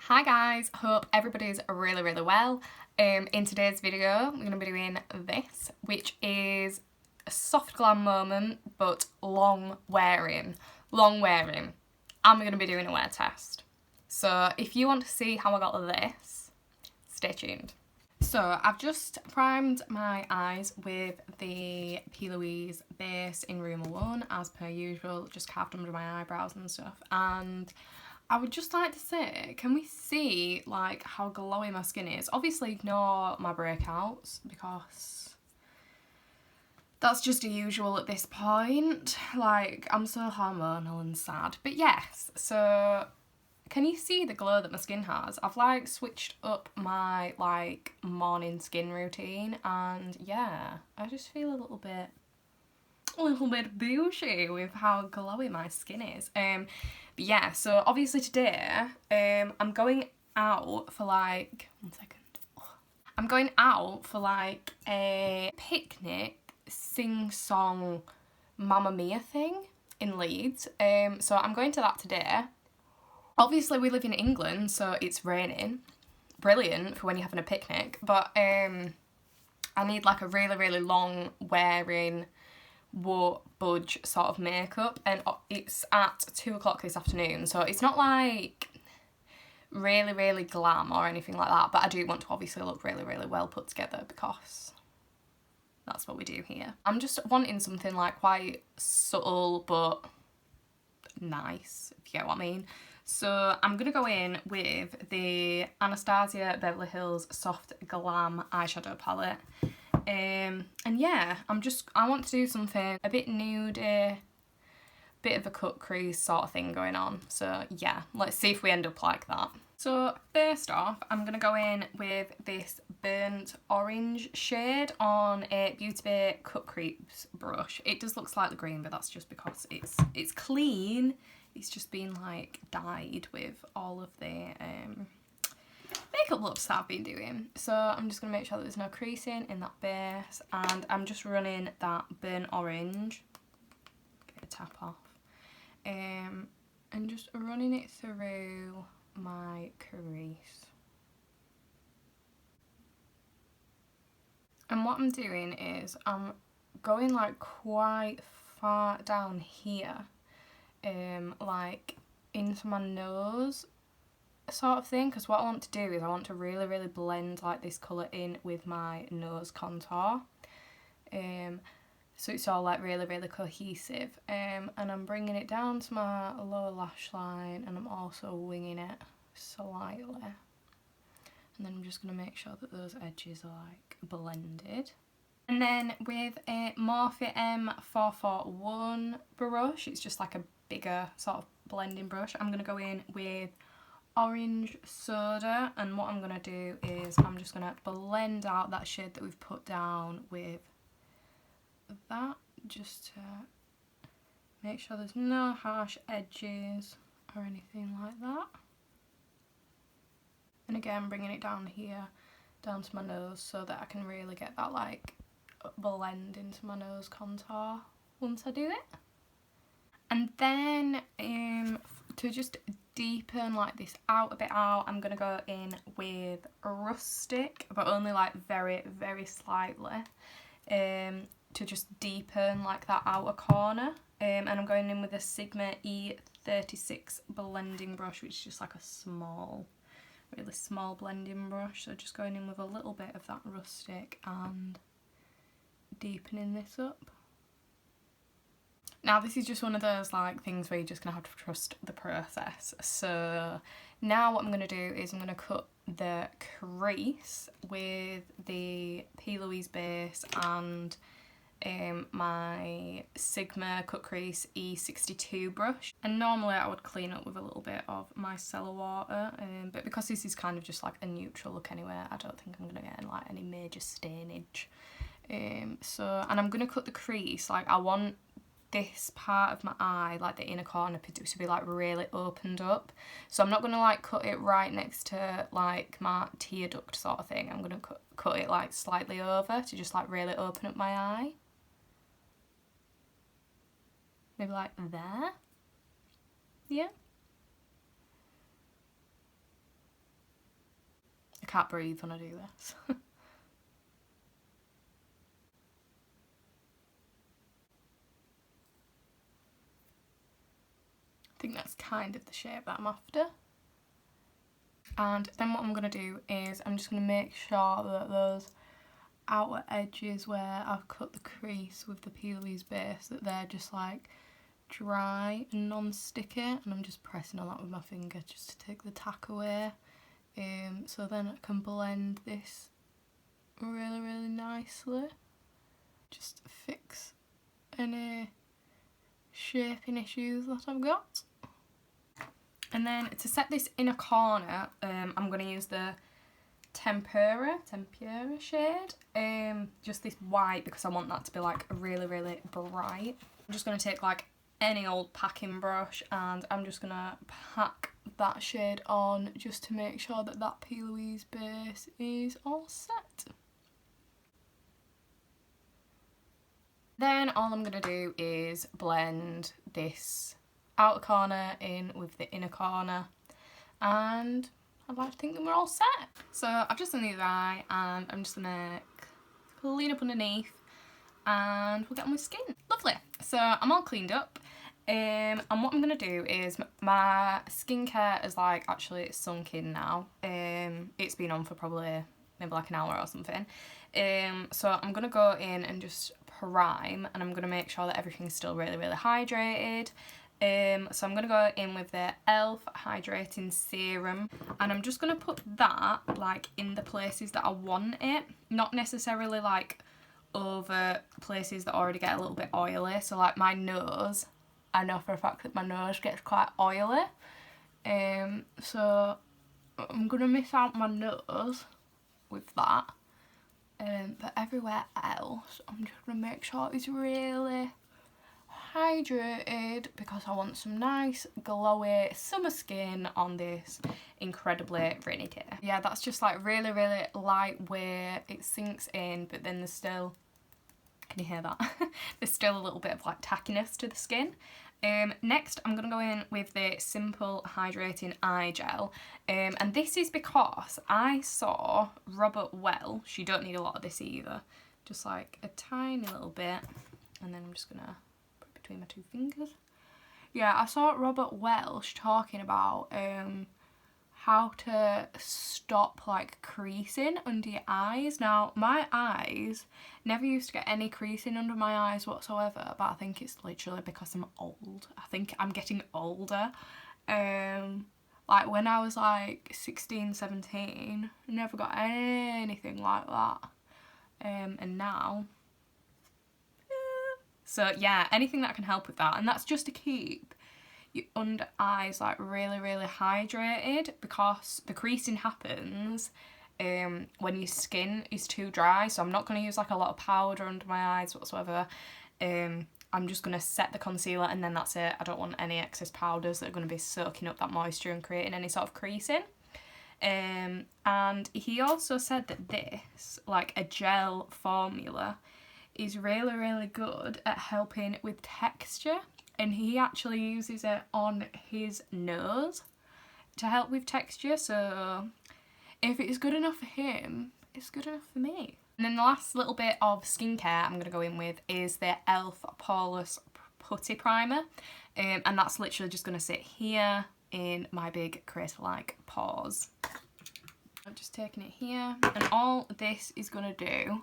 Hi guys, hope everybody's really well. In today's video we're going to be doing this, which is a soft glam moment but long wearing. And we're going to be doing a wear test. So if you want to see how I got this, stay tuned. So I've just primed my eyes with the P. Louise base in Room Alone as per usual, just carved under my eyebrows and stuff, and I would just like to say, can we see like how glowy my skin is? Obviously ignore my breakouts because that's just a usual at this point. Like, I'm so hormonal and sad. But yes, so can you see the glow that my skin has? I've like switched up my like morning skin routine and yeah, I just feel a little bit bougie with how glowy my skin is. But yeah, so obviously today I'm going out for like I'm going out for like a picnic sing-song Mamma Mia thing in Leeds. So I'm going to that today. Obviously we live in England, so it's raining. Brilliant for when you're having a picnic, but I need like a really long wearing won't budge sort of makeup, and it's at 2 o'clock this afternoon, so it's not like really glam or anything like that, but I do want to obviously look really well put together because that's what we do here. I'm just wanting something like quite subtle but nice, if you get what I mean. So I'm going to go in with the Anastasia Beverly Hills Soft Glam eyeshadow palette. And yeah, I want to do something a bit nudey, bit of a cut crease sort of thing going on. So yeah, let's see if we end up like that. So first off, I'm going to go in with this burnt orange shade on a Beauty Bay Cut Crease brush. It does look slightly green, but that's just because it's clean. It's just been like dyed with all of the makeup looks that I've been doing. So I'm just going to make sure that there's no creasing in that base, and I'm just running that burnt orange, get a tap off, and just running it through my crease. And what I'm doing is I'm going like quite far down here, like into my nose sort of thing, because what I want to do is I want to really blend like this colour in with my nose contour, so it's all like really cohesive, and I'm bringing it down to my lower lash line, and I'm also winging it slightly, and then I'm just going to make sure that those edges are like blended. And then with a Morphe M441 brush, it's just like a bigger sort of blending brush, I'm going to go in with Orange Soda, and what I'm going to do is I'm just going to blend out that shade that we've put down with that, just to make sure there's no harsh edges or anything like that. And again, bringing it down here, down to my nose, so that I can really get that like blend into my nose contour once I do it. And then to just deepen like this out a bit out, I'm going to go in with Rustic, but only like very slightly, to just deepen like that outer corner. And I'm going in with a Sigma E36 blending brush, which is just like a really small blending brush. So just going in with a little bit of that Rustic and deepening this up. Now this is just one of those like things where you're just going to have to trust the process. So now what I'm going to do is I'm going to cut the crease with the P. Louise base and my Sigma Cut Crease E62 brush. And normally I would clean up with a little bit of micellar water, but because this is kind of just like a neutral look anyway, I don't think I'm going to get like any major stainage. And I'm going to cut the crease, like I want this part of my eye, like the inner corner, to be like really opened up. So I'm not going to like cut it right next to like my tear duct sort of thing. I'm going to cut it like slightly over to just like really open up my eye. Maybe like there. Yeah. I can't breathe when I do this. I think that's kind of the shape that I'm after. And then what I'm going to do is I'm just going to make sure that those outer edges where I've cut the crease with the Peely's base, that they're just like dry and non-sticky, and I'm just pressing on that with my finger just to take the tack away. So then I can blend this really, really nicely. Just fix any shaping issues that I've got. And then to set this inner corner, I'm going to use the Tempera shade. Just this white because I want that to be like really, really bright. I'm just going to take like any old packing brush and I'm just going to pack that shade on just to make sure that that Peely's base is all set. Then all I'm going to do is blend this outer corner in with the inner corner, and I'd like to think that we're all set. So I've just done the other eye and I'm just going to clean up underneath and we'll get on with skin. Lovely. So I'm all cleaned up. And what I'm going to do is, my skincare is like actually sunk in now. It's been on for probably maybe like an hour or something. So I'm going to go in and just prime, and I'm going to make sure that everything's still really, really hydrated. So I'm going to go in with the e.l.f. Hydrating Serum, and I'm just going to put that like in the places that I want it, not necessarily like over places that already get a little bit oily. So like my nose, I know for a fact that my nose gets quite oily, so I'm going to miss out my nose with that, but everywhere else I'm just going to make sure it's really hydrated because I want some nice glowy summer skin on this incredibly rainy day. Yeah, that's just like really, really lightweight, it sinks in, but then there's still, can you hear that? There's still a little bit of like tackiness to the skin. Next I'm going to go in with the Simple Hydrating Eye Gel, and this is because I saw Robert Welsh, you don't need a lot of this either, just like a tiny little bit, and then I'm just going to put it between my two fingers. Yeah, I saw Robert Welsh talking about how to stop like creasing under your eyes. Now my eyes never used to get any creasing under my eyes whatsoever, but I think it's literally because I'm old. I think I'm getting older. Like when I was like 16, 17, I never got anything like that. And now, so yeah, anything that can help with that, and that's just to keep your under eyes like really, really hydrated, because the creasing happens when your skin is too dry. So I'm not going to use like a lot of powder under my eyes whatsoever. I'm just going to set the concealer and then that's it. I don't want any excess powders that are going to be soaking up that moisture and creating any sort of creasing. And he also said that this, like a gel formula, is really, really good at helping with texture. And he actually uses it on his nose to help with texture. So if it's good enough for him, it's good enough for me. And then the last little bit of skincare I'm going to go in with is the e.l.f. Poreless Putty Primer. And that's literally just going to sit here in my big crater-like pores. I'm just taking it here. And all this is going to do,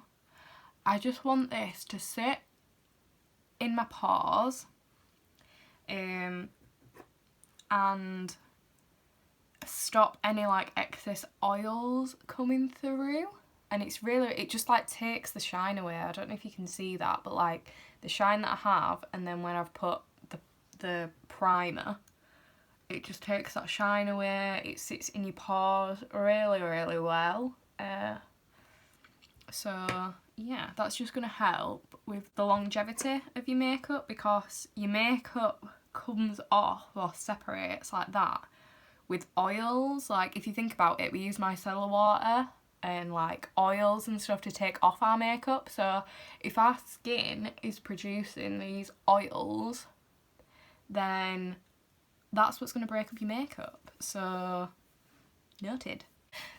I just want this to sit in my pores. And stop any like excess oils coming through, and it's really, it just like takes the shine away. I don't know if you can see that, but like the shine that I have, and then when I've put the primer, it just takes that shine away. It sits in your pores really, really well. So yeah, that's just going to help with the longevity of your makeup, because your makeup comes off or separates like that with oils. Like if you think about it, we use micellar water and like oils and stuff to take off our makeup. So if our skin is producing these oils, then that's what's going to break up your makeup. So noted.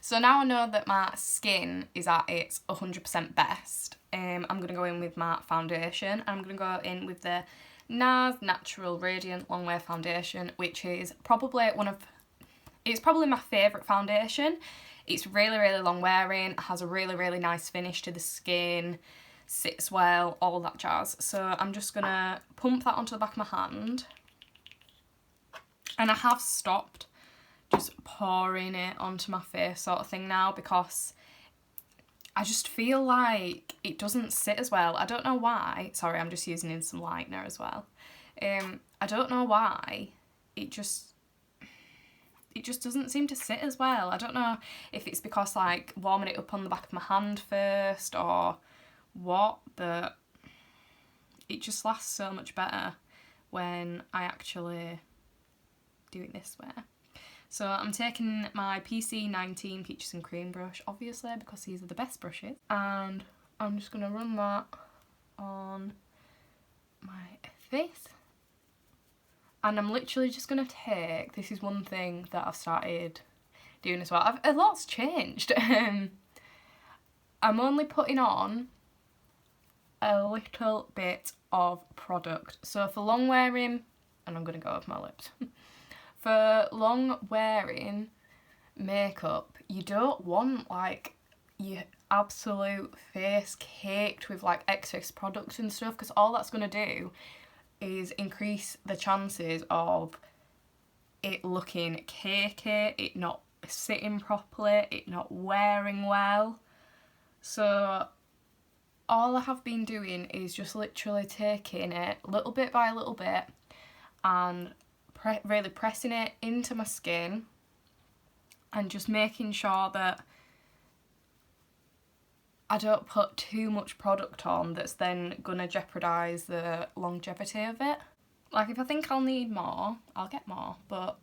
So now I know that my skin is at its 100% best, I'm going to go in with my foundation. I'm going to go in with the NARS Natural Radiant Longwear Foundation, which is probably it's probably my favourite foundation. It's really, really long wearing, has a really, really nice finish to the skin, sits well, all that jazz. So I'm just going to pump that onto the back of my hand. And I have stopped just pouring it onto my face sort of thing now, because I just feel like it doesn't sit as well. I don't know why. Sorry, I'm just using in some lightener as well. I don't know why. It just doesn't seem to sit as well. I don't know if it's because like warming it up on the back of my hand first or what, but it just lasts so much better when I actually do it this way. So I'm taking my PC19 Peaches and Cream brush, obviously, because these are the best brushes. And I'm just going to run that on my face. And I'm literally just going to take, this is one thing that I've started doing as well. A lot's changed. I'm only putting on a little bit of product. So for long wearing, and I'm going to go over my lips. For long wearing makeup, you don't want like your absolute face caked with like excess product and stuff, because all that's going to do is increase the chances of it looking cakey, it not sitting properly, it not wearing well. So all I have been doing is just literally taking it little bit by little bit and really pressing it into my skin and just making sure that I don't put too much product on that's then gonna jeopardise the longevity of it. Like if I think I'll need more, I'll get more, but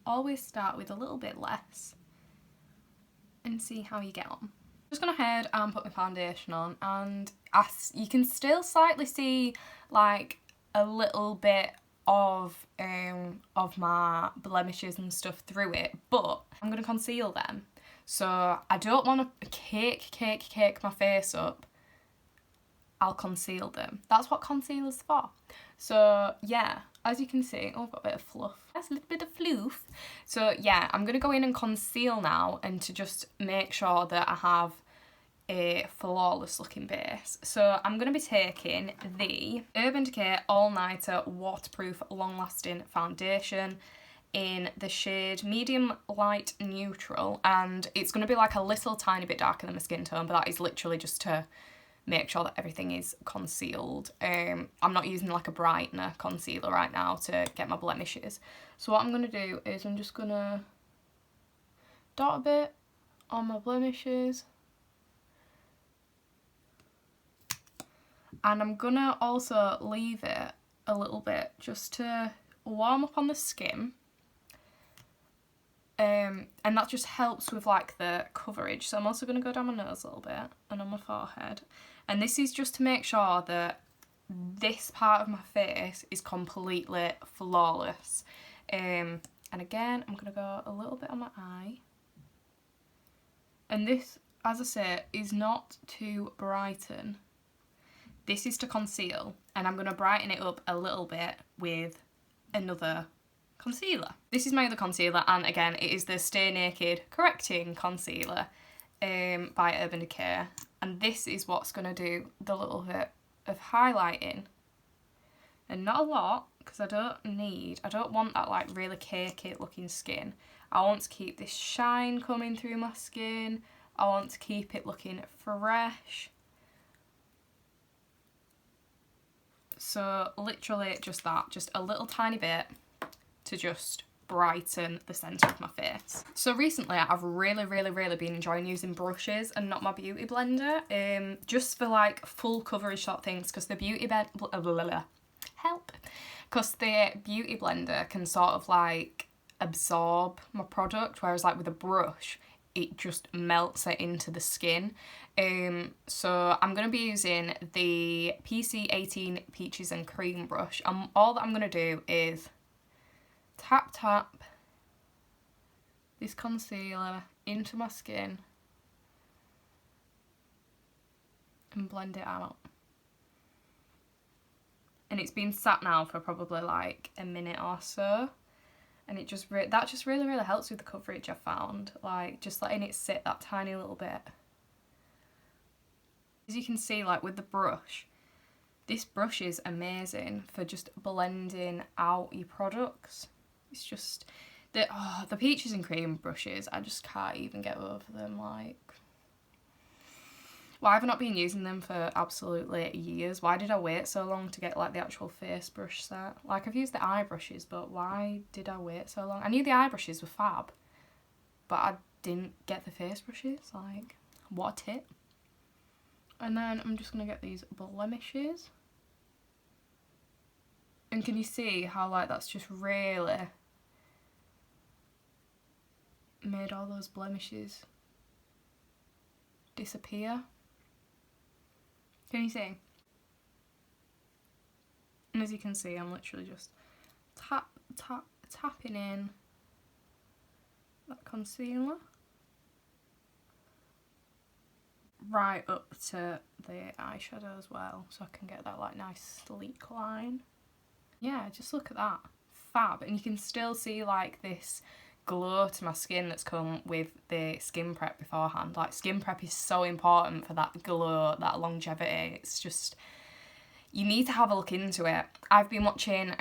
always start with a little bit less and see how you get on. I'm just gonna head and put my foundation on, and you can still slightly see like a little bit of my blemishes and stuff through it, but I'm going to conceal them. So I don't want to cake my face up. I'll conceal them. That's what concealer's for. So yeah, as you can see, oh, I've got a bit of fluff. That's a little bit of floof. So yeah, I'm going to go in and conceal now, and to just make sure that I have a flawless looking base. So I'm going to be taking the Urban Decay All Nighter Waterproof Long Lasting Foundation in the shade Medium Light Neutral, and it's going to be like a little tiny bit darker than my skin tone, but that is literally just to make sure that everything is concealed. I'm not using like a brightener concealer right now to get my blemishes. So what I'm going to do is I'm just going to dot a bit on my blemishes. And I'm gonna also leave it a little bit just to warm up on the skin. And that just helps with like the coverage. So I'm also gonna go down my nose a little bit and on my forehead. And this is just to make sure that this part of my face is completely flawless. And again, I'm gonna go a little bit on my eye. And this, as I say, is not to brighten. This is to conceal, and I'm going to brighten it up a little bit with another concealer. This is my other concealer, and again, it is the Stay Naked Correcting Concealer by Urban Decay. And this is what's going to do the little bit of highlighting. And not a lot, because I don't want that like really cakey looking skin. I want to keep this shine coming through my skin. I want to keep it looking fresh. So literally just that, just a little tiny bit to just brighten the centre of my face. So recently I've really been enjoying using brushes and not my beauty blender, just for like full coverage sort of things, because the beauty blender can sort of like absorb my product, whereas like with a brush it just melts it into the skin. So I'm going to be using the PC18 Peaches and Cream brush, and all that I'm going to do is tap this concealer into my skin and blend it out. And it's been sat now for probably like a minute or so, and it just that just really helps with the coverage, I've found, like just letting it sit that tiny little bit. As you can see, like with the brush, this brush is amazing for just blending out your products. It's just the peaches and cream brushes, I just can't even get over them. Like, why have I not been using them for absolutely years? Why did I wait so long to get like the actual face brush set? Like, I've used the eye brushes, but why did I wait so long? I knew the eye brushes were fab, but I didn't get the face brushes. Like, what a tip. And then I'm just gonna get these blemishes. And can you see how like that's just really made all those blemishes disappear? Can you see? And as you can see, I'm literally just tapping in that concealer right up to the eyeshadow as well, so I can get that like nice sleek line. Yeah, just look at that. Fab. And you can still see like this glow to my skin that's come with the skin prep beforehand. Like, skin prep is so important for that glow, that longevity. It's just, you need to have a look into it. I've been watching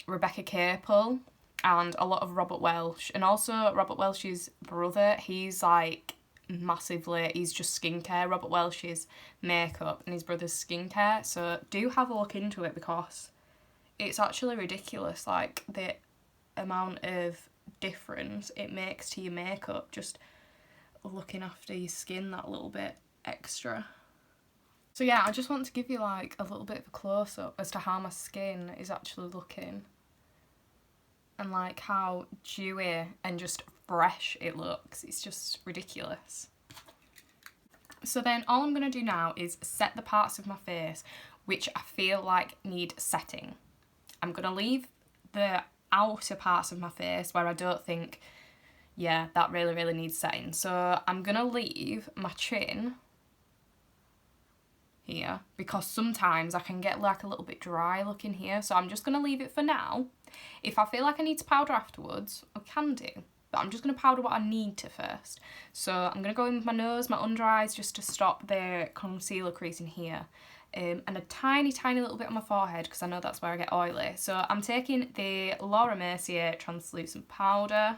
Rebecca Capel and a lot of Robert Welsh, and also Robert Welsh's brother. He's like massively, he's just skincare. Robert Welsh is makeup and his brother's skincare, so do have a look into it because it's actually ridiculous, like the amount of difference it makes to your makeup just looking after your skin that little bit extra. So yeah, I just want to give you like a little bit of a close-up as to how my skin is actually looking and like how dewy and just fresh it looks. It's just ridiculous. So then all I'm going to do now is set the parts of my face which I feel like need setting. I'm going to leave the outer parts of my face where I don't think, yeah, that really needs setting. So I'm going to leave my chin here because sometimes I can get like a little bit dry looking here. So I'm just going to leave it for now. If I feel like I need to powder afterwards, I can do. But I'm just going to powder what I need to first. So I'm going to go in with my nose, my under eyes, just to stop the concealer creasing here. And a tiny little bit on my forehead because I know that's where I get oily. So I'm taking the Laura Mercier translucent powder.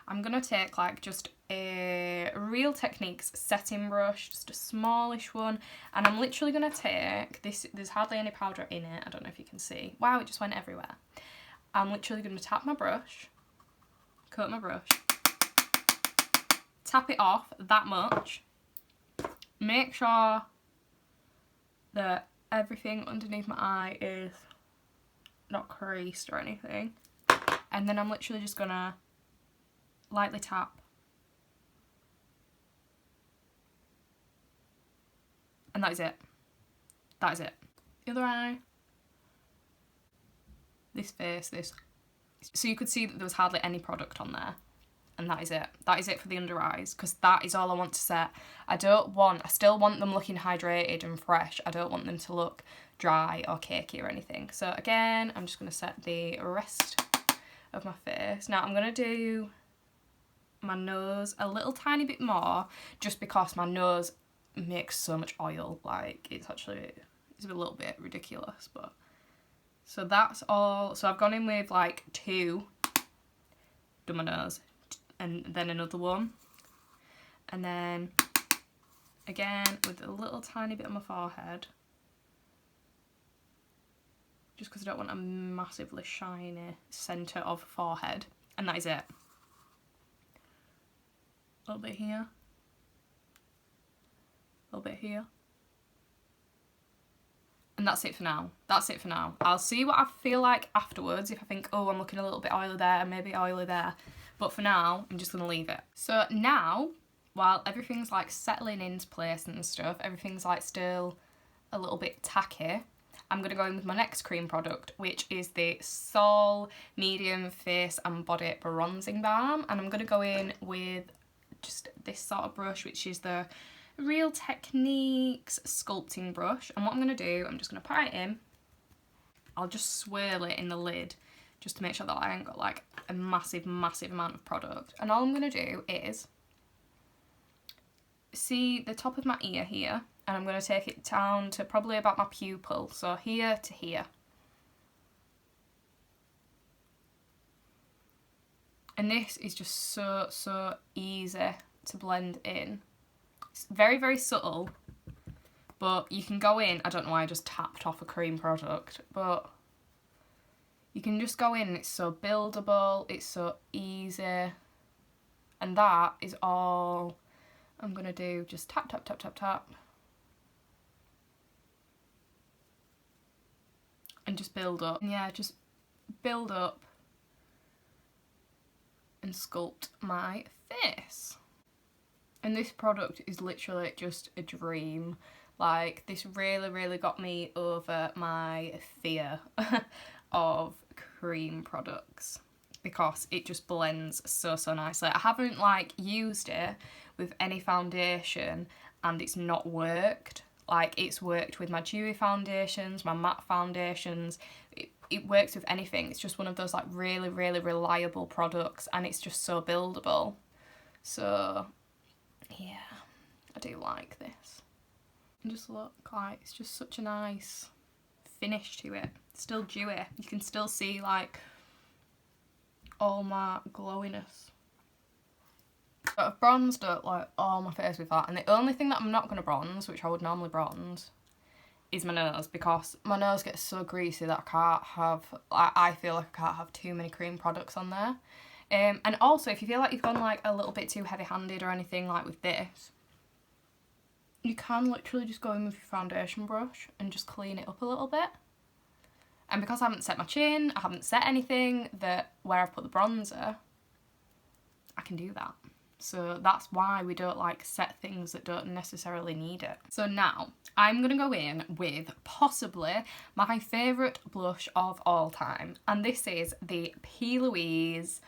I'm going to take like just a Real Techniques setting brush, just a smallish one. And I'm literally going to take this, there's hardly any powder in it. I don't know if you can see. Wow, it just went everywhere. I'm literally going to tap my brush, coat my brush, tap it off that much, make sure that everything underneath my eye is not creased or anything. And then I'm literally just gonna lightly tap. And that is it. That is it. The other eye. This face, this. So you could see that there was hardly any product on there. And that is it. That is it for the under eyes, because that is all I want to set. I still want them looking hydrated and fresh. I don't want them to look dry or cakey or anything. So again, I'm just going to set the rest of my face. Now I'm going to do my nose a little tiny bit more, just because my nose makes so much oil. Like, it's a little bit ridiculous, but. So that's all. So I've gone in with like 2, done my nose, and then another one, and then again with a little tiny bit on my forehead, just because I don't want a massively shiny centre of forehead, and that is it. A little bit here, a little bit here, and that's it for now. That's it for now. I'll see what I feel like afterwards. If I think, oh, I'm looking a little bit oily there, maybe oily there. But for now, I'm just going to leave it. So now, while everything's like settling into place and stuff, everything's like still a little bit tacky, I'm going to go in with my next cream product, which is the Sol Medium Face and Body Bronzing Balm. And I'm going to go in with just this sort of brush, which is the Real Techniques sculpting brush. And what I'm going to do, I'm just going to put it in. I'll just swirl it in the lid just to make sure that I ain't got like a massive, massive amount of product. And all I'm going to do is see the top of my ear here, and I'm going to take it down to probably about my pupil, so here to here. And this is just so easy to blend in. It's very, very subtle, but you can go in, I don't know why I just tapped off a cream product, but you can just go in and it's so buildable, it's so easy, and that is all I'm going to do. Just tap, tap, tap, tap, tap, and just build up. Yeah, just build up and sculpt my face. And this product is literally just a dream. Like, this really, really got me over my fear of cream products because it just blends so nicely. I haven't like used it with any foundation and it's not worked. Like, it's worked with my dewy foundations, my matte foundations. It works with anything. It's just one of those like really, really reliable products, and it's just so buildable. So yeah, I do like this. And just look, like, it's just such a nice finish to it. It's still dewy. You can still see like all my glowiness. But I've bronzed up like all my face with that, and the only thing that I'm not going to bronze, which I would normally bronze, is my nose, because my nose gets so greasy that I can't have, I feel like I can't have too many cream products on there. And also, if you feel like you've gone like a little bit too heavy-handed or anything like with this, you can literally just go in with your foundation brush and just clean it up a little bit. And because I haven't set my chin, I haven't set anything that where I've put the bronzer, I can do that. So that's why we don't like set things that don't necessarily need it. So now I'm going to go in with possibly my favourite blush of all time. And this is the P. Louise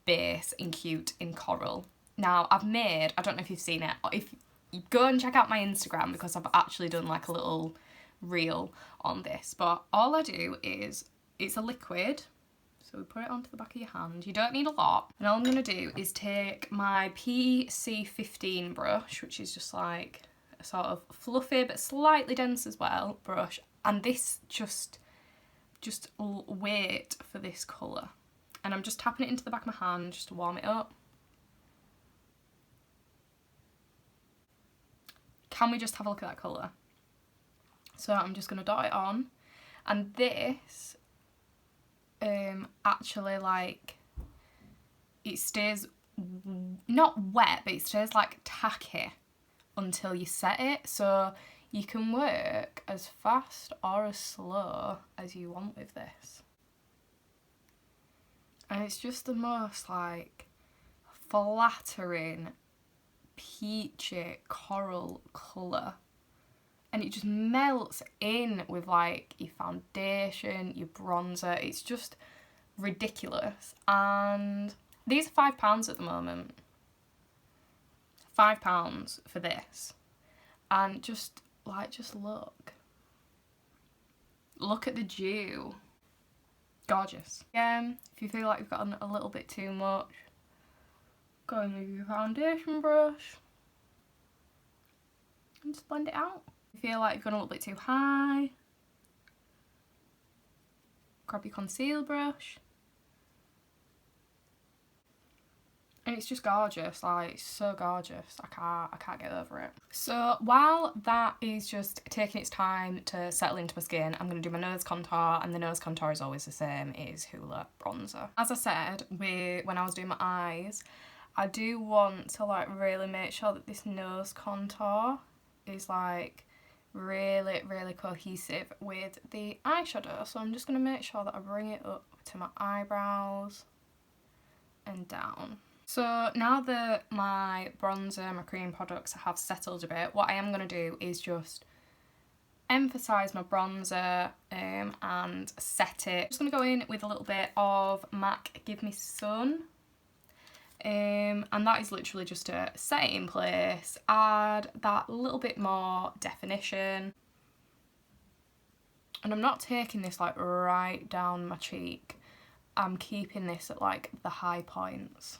Base in Cute in Coral. Now I've made, I don't know if you've seen it, if you go and check out my Instagram, because I've actually done like a little reel on this. But all I do is, it's a liquid. So we put it onto the back of your hand. You don't need a lot. And all I'm going to do is take my PC15 brush, which is just like a sort of fluffy but slightly dense as well brush. And this just wait for this colour. And I'm just tapping it into the back of my hand just to warm it up. Can we just have a look at that colour? So I'm just going to dot it on. And this actually, like, it stays not wet, but it stays like tacky until you set it, so you can work as fast or as slow as you want with this. And it's just the most like flattering peachy coral colour. And it just melts in with like your foundation, your bronzer. It's just ridiculous. And these are £5 at the moment. £5 for this. And just look. Look at the dew. Gorgeous. Again, if you feel like you've got a little bit too much, go in with your foundation brush and just blend it out. If you feel like you've gone a little bit too high, grab your conceal brush. And it's just gorgeous, like, it's so gorgeous. I can't get over it. So while that is just taking its time to settle into my skin, I'm going to do my nose contour, and the nose contour is always the same, it is Hoola bronzer. As I said, when I was doing my eyes, I do want to like really make sure that this nose contour is like really, really cohesive with the eyeshadow. So I'm just going to make sure that I bring it up to my eyebrows and down. So now that my bronzer, my cream products have settled a bit, what I am going to do is just emphasise my bronzer and set it. I'm just going to go in with a little bit of MAC Give Me Sun. And that is literally just to set it in place, add that little bit more definition. And I'm not taking this like right down my cheek. I'm keeping this at like the high points.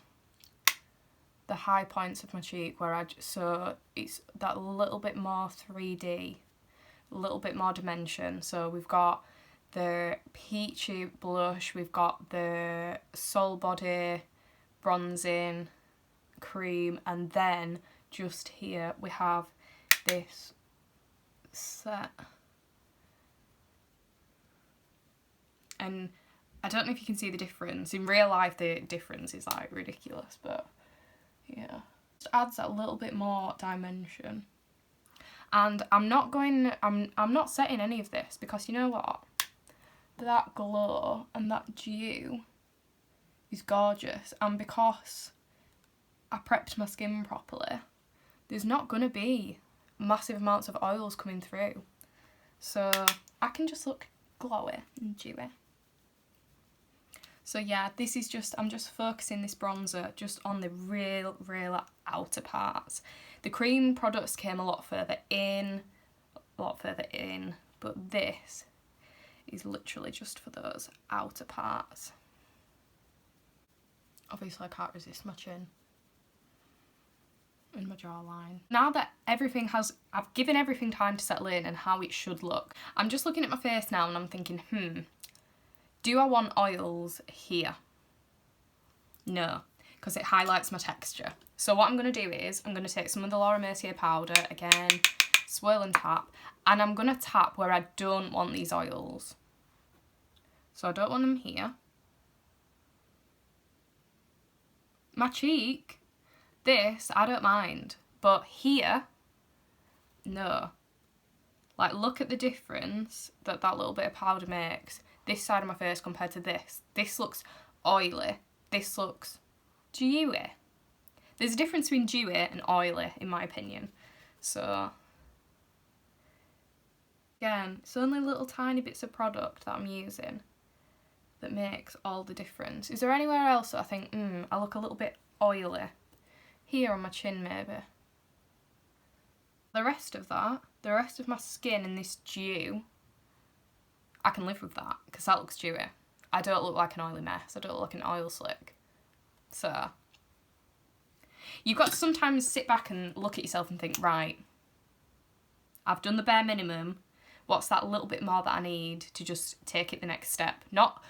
The high points of my cheek where so it's that little bit more 3D, a little bit more dimension. So we've got the peachy blush, we've got the Soul Body bronzing cream, and then just here we have this set. And I don't know if you can see the difference. In real life the difference is like ridiculous, but yeah. Just adds that little bit more dimension. And I'm not setting any of this because you know what? That glow and that dew is gorgeous, and because I prepped my skin properly, there's not going to be massive amounts of oils coming through. So I can just look glowy and dewy. So yeah, this is just, I'm just focusing this bronzer just on the real outer parts. The cream products came a lot further in, but this is literally just for those outer parts. Obviously I can't resist my chin and my jawline. Now that I've given everything time to settle in and how it should look, I'm just looking at my face now and I'm thinking, do I want oils here? No, because it highlights my texture. So what I'm going to do is, I'm going to take some of the Laura Mercier powder, again, swirl and tap, and I'm going to tap where I don't want these oils. So I don't want them here. My cheek, this, I don't mind, but here, no. Like, look at the difference that little bit of powder makes. This side of my face compared to this. This looks oily. This looks dewy. There's a difference between dewy and oily, in my opinion. So, again, it's only little tiny bits of product that I'm using that makes all the difference. Is there anywhere else that I think, I look a little bit oily? Here on my chin, maybe. The rest of my skin and this dew, I can live with that, because that looks dewy. I don't look like an oily mess. I don't look like an oil slick. So, you've got to sometimes sit back and look at yourself and think, right, I've done the bare minimum. What's that little bit more that I need to just take it the next step? Not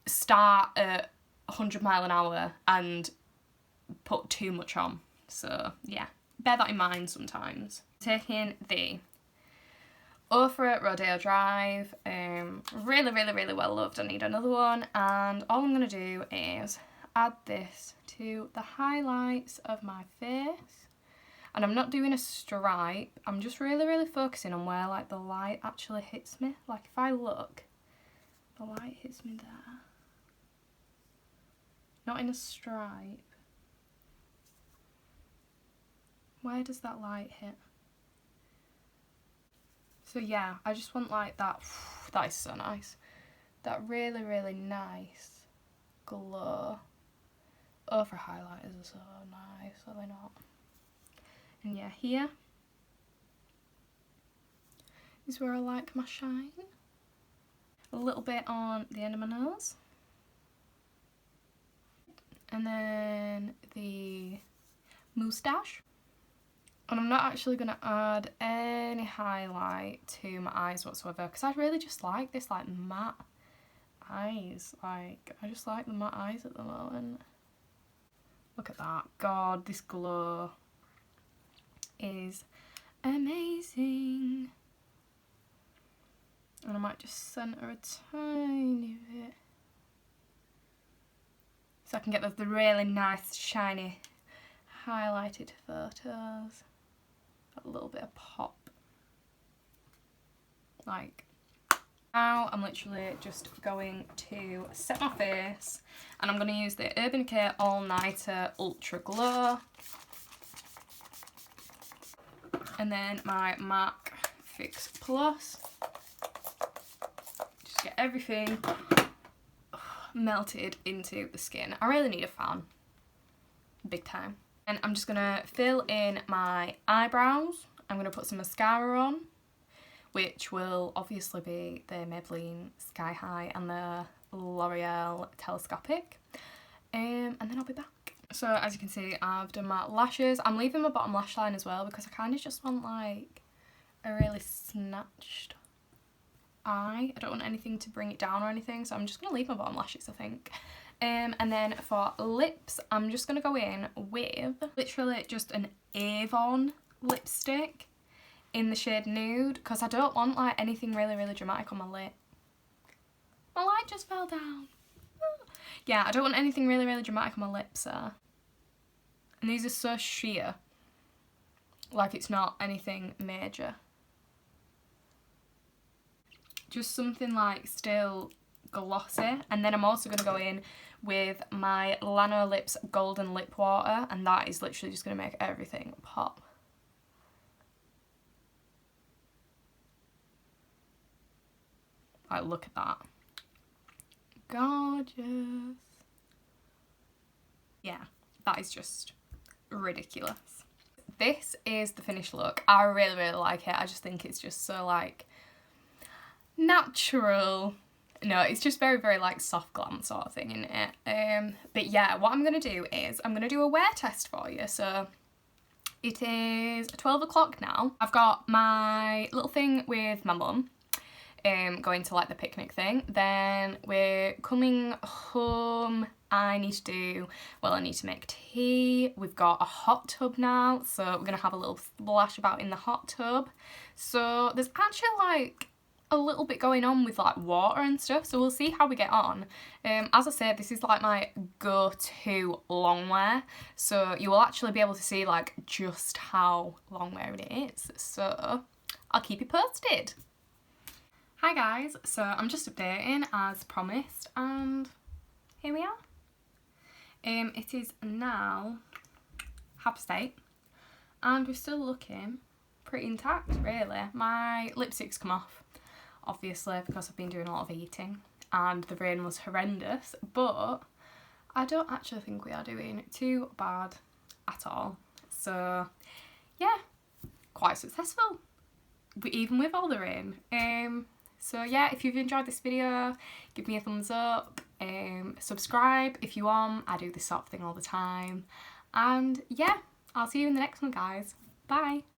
start at 100 mile an hour and put too much on. So, yeah, bear that in mind sometimes. Taking the Ofra Rodeo Drive, really well loved. I need another one, and all I'm going to do is add this to the highlights of my face, and I'm not doing a stripe. I'm just really focusing on where like the light actually hits me. Like if I look, the light hits me there, not in a stripe. Where does that light hit? So yeah, I just want like that, that is so nice. That really nice glow. Over highlighters are so nice, are they not? And yeah, here is where I like my shine. A little bit on the end of my nose. And then the moustache. And I'm not actually going to add any highlight to my eyes whatsoever, because I really just like this like matte eyes. Like, I just like the matte eyes at the moment. Look at that. God, this glow is amazing. And I might just centre a tiny bit, so I can get the really nice, shiny, highlighted photos. A little bit of pop. Like, now I'm literally just going to set my face, and I'm going to use the Urban Decay All Nighter Ultra Glow, and then my MAC Fix Plus. Just get everything melted into the skin. I really need a fan. Big time. And I'm just going to fill in my eyebrows. I'm going to put some mascara on, which will obviously be the Maybelline Sky High and the L'Oreal Telescopic. And then I'll be back. So as you can see, I've done my lashes. I'm leaving my bottom lash line as well because I kind of just want like a really snatched eye. I don't want anything to bring it down or anything, so I'm just going to leave my bottom lashes, I think. And then for lips, I'm just going to go in with literally just an Avon lipstick in the shade Nude because I don't want like anything really, really dramatic on my lip. My light just fell down. Yeah, I don't want anything really, really dramatic on my lips there. And these are so sheer. Like it's not anything major. Just something like still glossy. And then I'm also going to go in with my Lano Lips Golden Lip Water, and that is literally just going to make everything pop. Like, look at that. Gorgeous. Yeah, that is just ridiculous. This is the finished look. I really, really like it. I just think it's just so like natural. No, it's just very, very like soft glam sort of thing, isn't it? But yeah, what I'm going to do is I'm going to do a wear test for you. So it is 12 o'clock now. I've got my little thing with my mum, going to like the picnic thing. Then we're coming home. I need to make tea. We've got a hot tub now, so we're going to have a little splash about in the hot tub. So there's actually like a little bit going on with like water and stuff, so we'll see how we get on. As I said, this is like my go-to long wear, so you will actually be able to see like just how long wearing it is, so I'll keep you posted. Hi guys, so I'm just updating as promised, and here we are. It is now 8:30 and we're still looking pretty intact really. My lipstick's come off, obviously, because I've been doing a lot of eating and the rain was horrendous, but I don't actually think we are doing too bad at all. So yeah, quite successful, even with all the rain. So yeah, if you've enjoyed this video, give me a thumbs up, subscribe if you want. I do this sort of thing all the time. And yeah, I'll see you in the next one, guys. Bye.